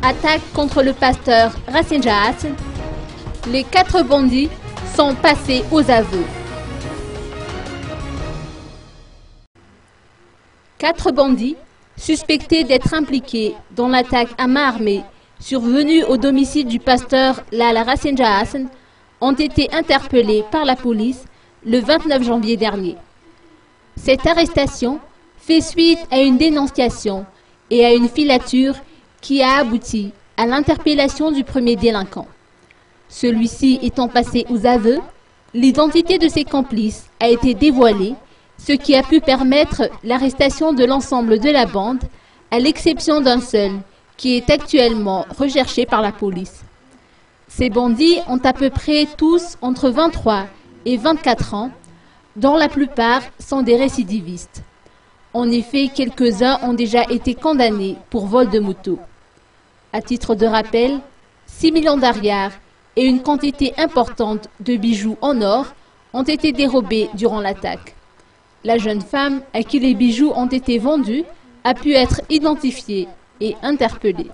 Attaque contre le pasteur Racine Jahas. Les 4 bandits sont passés aux aveux. 4 bandits, suspectés d'être impliqués dans l'attaque à main armée survenue au domicile du pasteur Lala Racine Jahas, ont été interpellés par la police le 29 janvier dernier. Cette arrestation fait suite à une dénonciation et à une filature qui a abouti à l'interpellation du premier délinquant. Celui-ci étant passé aux aveux, l'identité de ses complices a été dévoilée, ce qui a pu permettre l'arrestation de l'ensemble de la bande, à l'exception d'un seul, qui est actuellement recherché par la police. Ces bandits ont à peu près tous entre 23 et 24 ans, dont la plupart sont des récidivistes. En effet, quelques-uns ont déjà été condamnés pour vol de moto. À titre de rappel, 6 millions d'ariars et une quantité importante de bijoux en or ont été dérobés durant l'attaque. La jeune femme à qui les bijoux ont été vendus a pu être identifiée et interpellée.